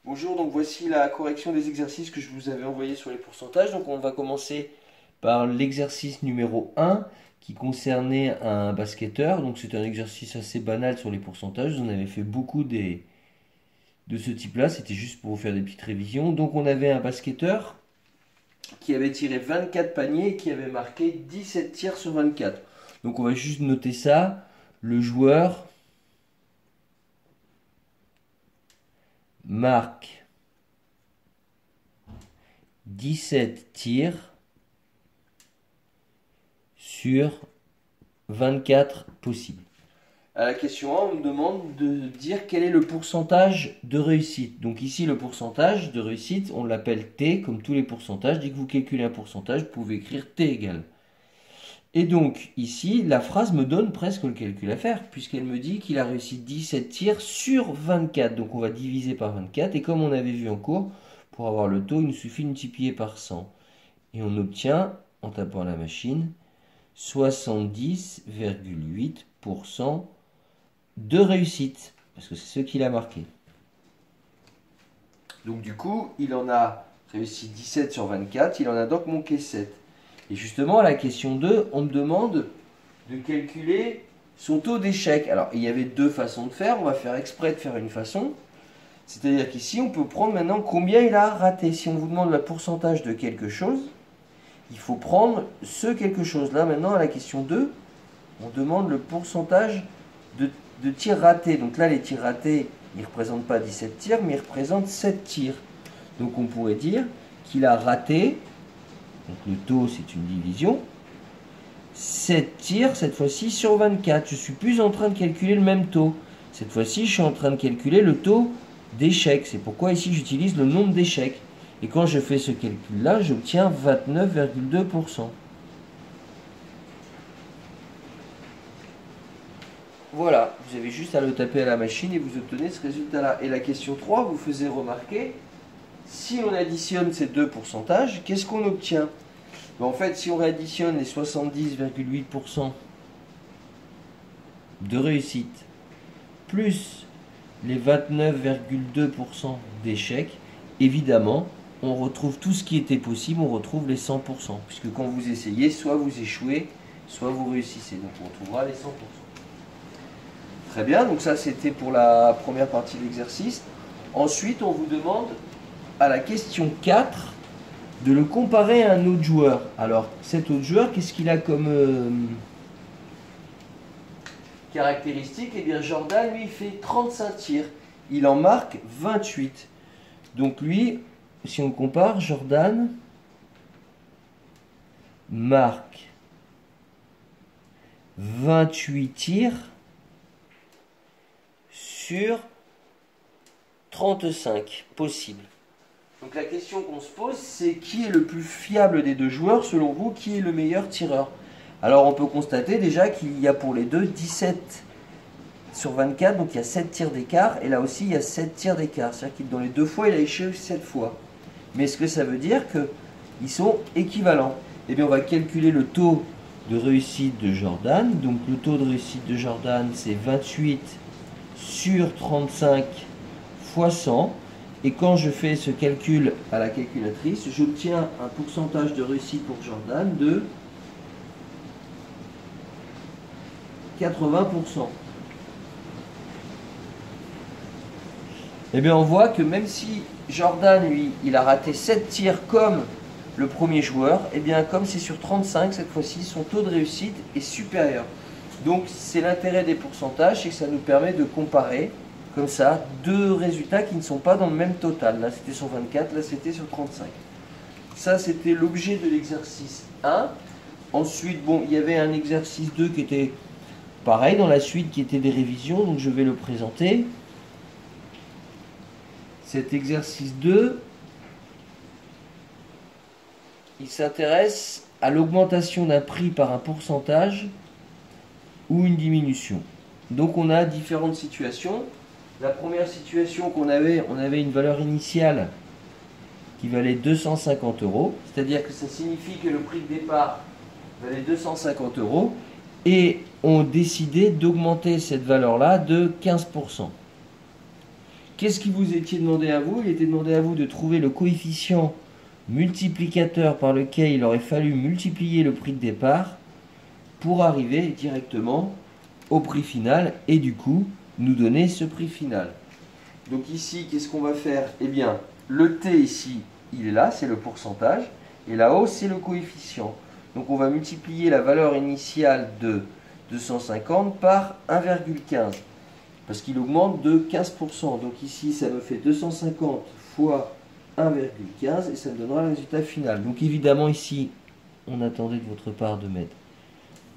Bonjour, donc voici la correction des exercices que je vous avais envoyés sur les pourcentages. Donc on va commencer par l'exercice numéro 1 qui concernait un basketteur. Donc c'est un exercice assez banal sur les pourcentages. Vous en avez fait beaucoup de ce type-là. C'était juste pour vous faire des petites révisions. Donc on avait un basketteur qui avait tiré 24 paniers et qui avait marqué 17 tirs sur 24. Donc on va juste noter ça. Le joueur marque 17 tirs sur 24 possibles. À la question 1, on me demande de dire quel est le pourcentage de réussite. Donc ici, le pourcentage de réussite, on l'appelle T, comme tous les pourcentages. Dès que vous calculez un pourcentage, vous pouvez écrire T égale. Et donc ici, la phrase me donne presque le calcul à faire, puisqu'elle me dit qu'il a réussi 17 tirs sur 24. Donc on va diviser par 24, et comme on avait vu en cours, pour avoir le taux, il nous suffit de multiplier par 100. Et on obtient, en tapant à la machine, 70,8% de réussite, parce que c'est ce qu'il a marqué. Donc du coup, il en a réussi 17 sur 24, il en a donc manqué 7. Et justement, à la question 2, on me demande de calculer son taux d'échec. Alors, il y avait deux façons de faire, on va faire exprès de faire une façon. C'est-à-dire qu'ici, on peut prendre maintenant combien il a raté. Si on vous demande le pourcentage de quelque chose, il faut prendre ce quelque chose. Là, maintenant, à la question 2, on demande le pourcentage de tirs ratés. Donc là, les tirs ratés, ils ne représentent pas 17 tirs, mais ils représentent 7 tirs. Donc on pourrait dire qu'il a raté, donc le taux, c'est une division, 7 tirs, cette fois-ci, sur 24. Je ne suis plus en train de calculer le même taux. Cette fois-ci, je suis en train de calculer le taux d'échec. C'est pourquoi ici, j'utilise le nombre d'échecs. Et quand je fais ce calcul-là, j'obtiens 29,2%. Voilà, vous avez juste à le taper à la machine et vous obtenez ce résultat-là. Et la question 3 vous faisait remarquer, si on additionne ces deux pourcentages, qu'est-ce qu'on obtient? En fait, si on réadditionne les 70,8% de réussite, plus les 29,2% d'échec, évidemment, on retrouve tout ce qui était possible, on retrouve les 100%. Puisque quand vous essayez, soit vous échouez, soit vous réussissez. Donc on trouvera les 100%. Très bien, donc ça c'était pour la première partie de l'exercice. Ensuite, on vous demande, à la question 4, de le comparer à un autre joueur. Alors, cet autre joueur, qu'est-ce qu'il a comme caractéristique? Eh bien, Jordan, lui, il fait 35 tirs. Il en marque 28. Donc lui, si on compare, Jordan marque 28 tirs sur 35 possibles. Donc la question qu'on se pose, c'est qui est le plus fiable des deux joueurs, selon vous, qui est le meilleur tireur? Alors on peut constater déjà qu'il y a pour les deux 17 sur 24, donc il y a 7 tirs d'écart, et là aussi il y a 7 tirs d'écart. C'est-à-dire que dans les deux fois, il a échoué 7 fois. Mais est-ce que ça veut dire qu'ils sont équivalents? Eh bien on va calculer le taux de réussite de Jordan. Donc le taux de réussite de Jordan, c'est 28 sur 35 fois 100. Et quand je fais ce calcul à la calculatrice, j'obtiens un pourcentage de réussite pour Jordan de 80%. Eh bien, on voit que même si Jordan, lui, il a raté 7 tirs comme le premier joueur, eh bien, comme c'est sur 35, cette fois-ci, son taux de réussite est supérieur. Donc, c'est l'intérêt des pourcentages, c'est que ça nous permet de comparer comme ça, deux résultats qui ne sont pas dans le même total. Là, c'était sur 24, là, c'était sur 35. Ça, c'était l'objet de l'exercice 1. Ensuite, bon, il y avait un exercice 2 qui était pareil dans la suite, qui était des révisions, donc je vais le présenter. Cet exercice 2, il s'intéresse à l'augmentation d'un prix par un pourcentage ou une diminution. Donc, on a différentes situations. La première situation qu'on avait, on avait une valeur initiale qui valait 250 €. C'est-à-dire que ça signifie que le prix de départ valait 250 €. Et on décidait d'augmenter cette valeur-là de 15%. qu'est-ce qui vous était demandé à vous? Il était demandé à vous de trouver le coefficient multiplicateur par lequel il aurait fallu multiplier le prix de départ pour arriver directement au prix final et du coup nous donner ce prix final. Donc ici, qu'est-ce qu'on va faire? Eh bien, le t ici, il est là, c'est le pourcentage, et là-haut, c'est le coefficient. Donc on va multiplier la valeur initiale de 250 par 1,15, parce qu'il augmente de 15%. Donc ici, ça me fait 250 fois 1,15, et ça me donnera le résultat final. Donc évidemment, ici, on attendait de votre part de mettre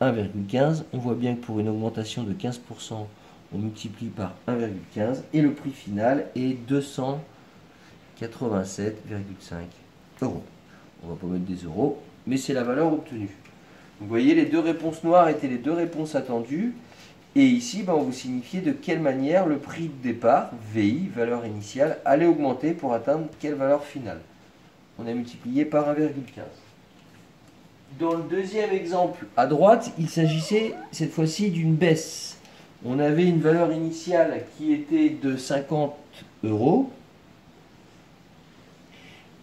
1,15. On voit bien que pour une augmentation de 15%, on multiplie par 1,15 et le prix final est 287,5 euros. On va pas mettre des euros, mais c'est la valeur obtenue. Vous voyez, les deux réponses noires étaient les deux réponses attendues. Et ici, on vous signifiait de quelle manière le prix de départ, VI, valeur initiale, allait augmenter pour atteindre quelle valeur finale. On a multiplié par 1,15. Dans le deuxième exemple à droite, il s'agissait cette fois-ci d'une baisse. On avait une valeur initiale qui était de 50 euros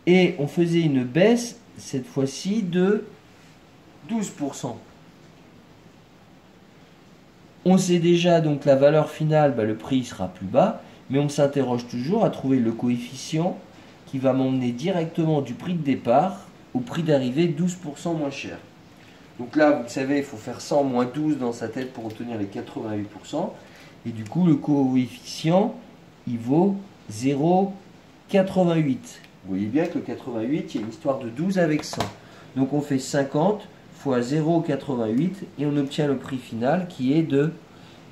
et on faisait une baisse cette fois-ci de 12%. On sait déjà donc la valeur finale, le prix sera plus bas, mais on s'interroge toujours à trouver le coefficient qui va m'emmener directement du prix de départ au prix d'arrivée 12% moins cher. Donc là, vous le savez, il faut faire 100 moins 12 dans sa tête pour obtenir les 88%. Et du coup, le coefficient, il vaut 0,88. Vous voyez bien que le 88, il y a une histoire de 12 avec 100. Donc on fait 50 fois 0,88 et on obtient le prix final qui est de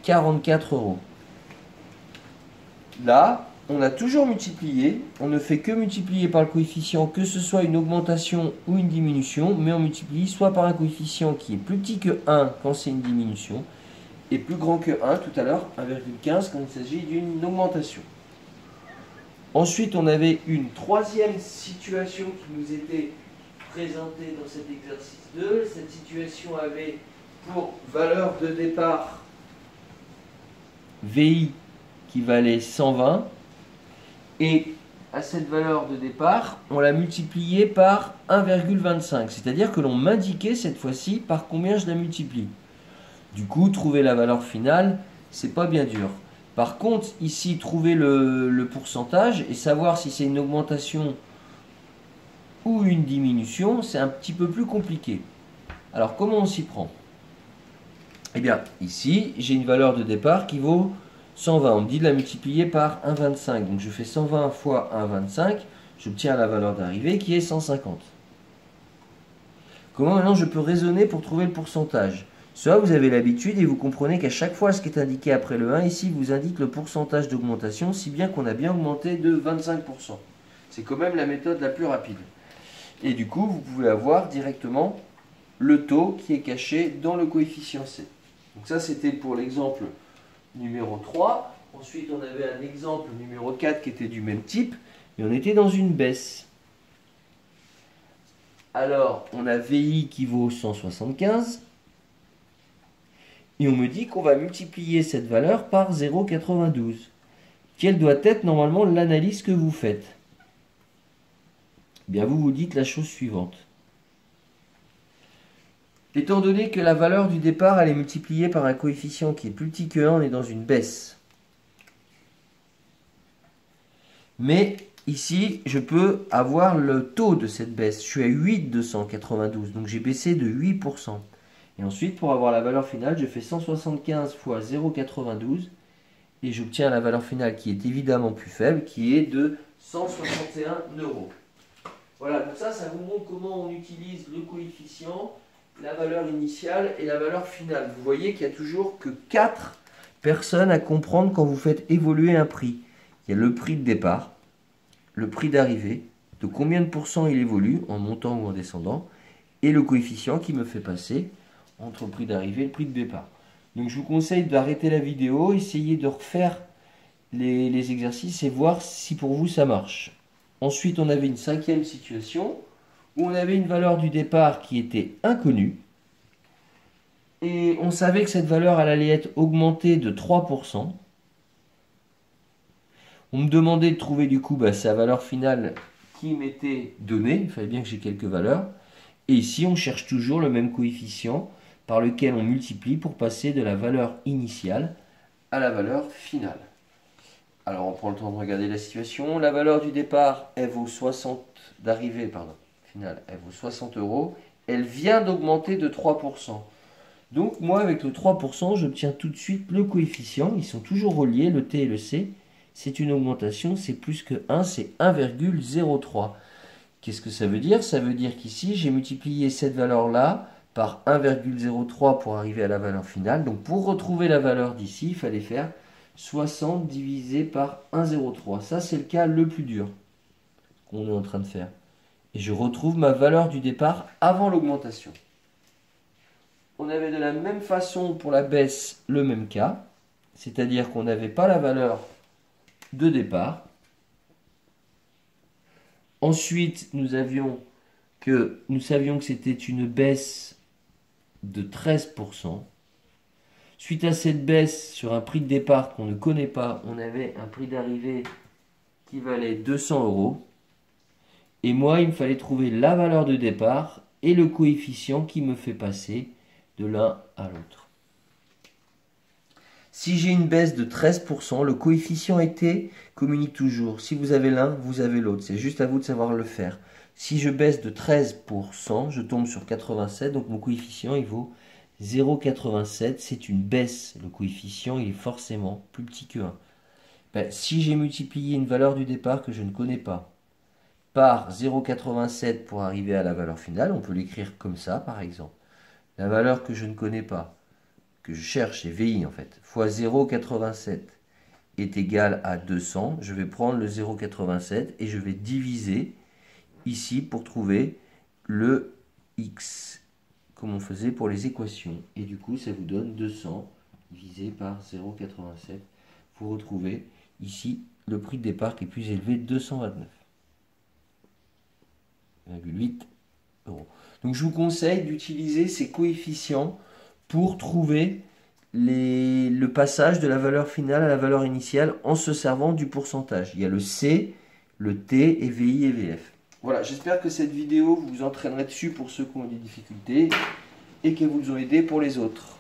44 euros. Là, on a toujours multiplié, on ne fait que multiplier par le coefficient, que ce soit une augmentation ou une diminution, mais on multiplie soit par un coefficient qui est plus petit que 1 quand c'est une diminution, et plus grand que 1 tout à l'heure, 1,15 quand il s'agit d'une augmentation. Ensuite, on avait une troisième situation qui nous était présentée dans cet exercice 2. Cette situation avait pour valeur de départ VI qui valait 120. Et à cette valeur de départ, on l'a multiplié par 1,25. C'est-à-dire que l'on m'indiquait cette fois-ci par combien je la multiplie. Du coup, trouver la valeur finale, c'est pas bien dur. Par contre, ici, trouver le pourcentage et savoir si c'est une augmentation ou une diminution, c'est un petit peu plus compliqué. Alors, comment on s'y prend? Eh bien, ici, j'ai une valeur de départ qui vaut 120. On me dit de la multiplier par 1,25. Donc, je fais 120 fois 1,25. J'obtiens la valeur d'arrivée qui est 150. Comment maintenant je peux raisonner pour trouver le pourcentage? Soit vous avez l'habitude et vous comprenez qu'à chaque fois ce qui est indiqué après le 1 ici vous indique le pourcentage d'augmentation, si bien qu'on a bien augmenté de 25%. C'est quand même la méthode la plus rapide. Et du coup, vous pouvez avoir directement le taux qui est caché dans le coefficient C. Donc ça, c'était pour l'exemple numéro 3. Ensuite, on avait un exemple numéro 4 qui était du même type, mais on était dans une baisse. Alors, on a VI qui vaut 175. Et on me dit qu'on va multiplier cette valeur par 0,92. Quelle doit être normalement l'analyse que vous faites? Eh bien, vous vous dites la chose suivante. Étant donné que la valeur du départ elle est multipliée par un coefficient qui est plus petit que 1, on est dans une baisse. Mais ici, je peux avoir le taux de cette baisse. Je suis à 8,292, donc j'ai baissé de 8%. Et ensuite, pour avoir la valeur finale, je fais 175 fois 0,92 et j'obtiens la valeur finale qui est évidemment plus faible, qui est de 161 euros. Voilà, donc ça vous montre comment on utilise le coefficient, la valeur initiale et la valeur finale. Vous voyez qu'il n'y a toujours que 4 personnes à comprendre quand vous faites évoluer un prix. Il y a le prix de départ, le prix d'arrivée, de combien de pourcents il évolue, en montant ou en descendant, et le coefficient qui me fait passer entre le prix d'arrivée et le prix de départ. Donc je vous conseille d'arrêter la vidéo, essayer de refaire les exercices et voir si pour vous ça marche. Ensuite, on avait une cinquième situation où on avait une valeur du départ qui était inconnue. Et on savait que cette valeur elle allait être augmentée de 3%. On me demandait de trouver du coup sa valeur finale qui m'était donnée. Il fallait bien que j'ai quelques valeurs. Et ici, on cherche toujours le même coefficient par lequel on multiplie pour passer de la valeur initiale à la valeur finale. Alors, on prend le temps de regarder la situation. La valeur du départ, elle vaut 60 d'arrivée, pardon, finale, elle vaut 60 €. Elle vient d'augmenter de 3%. Donc, moi, avec le 3%, j'obtiens tout de suite le coefficient. Ils sont toujours reliés, le T et le C. C'est une augmentation, c'est plus que 1, c'est 1,03. Qu'est-ce que ça veut dire? Ça veut dire qu'ici, j'ai multiplié cette valeur-là par 1,03 pour arriver à la valeur finale. Donc, pour retrouver la valeur d'ici, il fallait faire 60 divisé par 1,03. Ça, c'est le cas le plus dur qu'on est en train de faire. Et je retrouve ma valeur du départ avant l'augmentation. On avait de la même façon pour la baisse le même cas. C'est-à-dire qu'on n'avait pas la valeur de départ. Ensuite, nous savions que c'était une baisse de 13%. Suite à cette baisse sur un prix de départ qu'on ne connaît pas, on avait un prix d'arrivée qui valait 200 €. Et moi, il me fallait trouver la valeur de départ et le coefficient qui me fait passer de l'un à l'autre. Si j'ai une baisse de 13%, le coefficient été communique toujours. Si vous avez l'un, vous avez l'autre. C'est juste à vous de savoir le faire. Si je baisse de 13%, je tombe sur 87, donc mon coefficient il vaut 0,87. C'est une baisse. Le coefficient il est forcément plus petit que 1. Si j'ai multiplié une valeur du départ que je ne connais pas par 0,87 pour arriver à la valeur finale, on peut l'écrire comme ça par exemple. La valeur que je ne connais pas, que je cherche, c'est VI en fait, fois 0,87 est égal à 200. Je vais prendre le 0,87 et je vais diviser ici pour trouver le X, comme on faisait pour les équations. Et du coup, ça vous donne 200 divisé par 0,87. Vous retrouvez ici le prix de départ qui est plus élevé, 229,8 €. Donc je vous conseille d'utiliser ces coefficients pour trouver le passage de la valeur finale à la valeur initiale en se servant du pourcentage. Il y a le C, le T et VI et VF. Voilà, j'espère que cette vidéo vous entraînerait dessus pour ceux qui ont des difficultés et qu'elle vous a aidé pour les autres.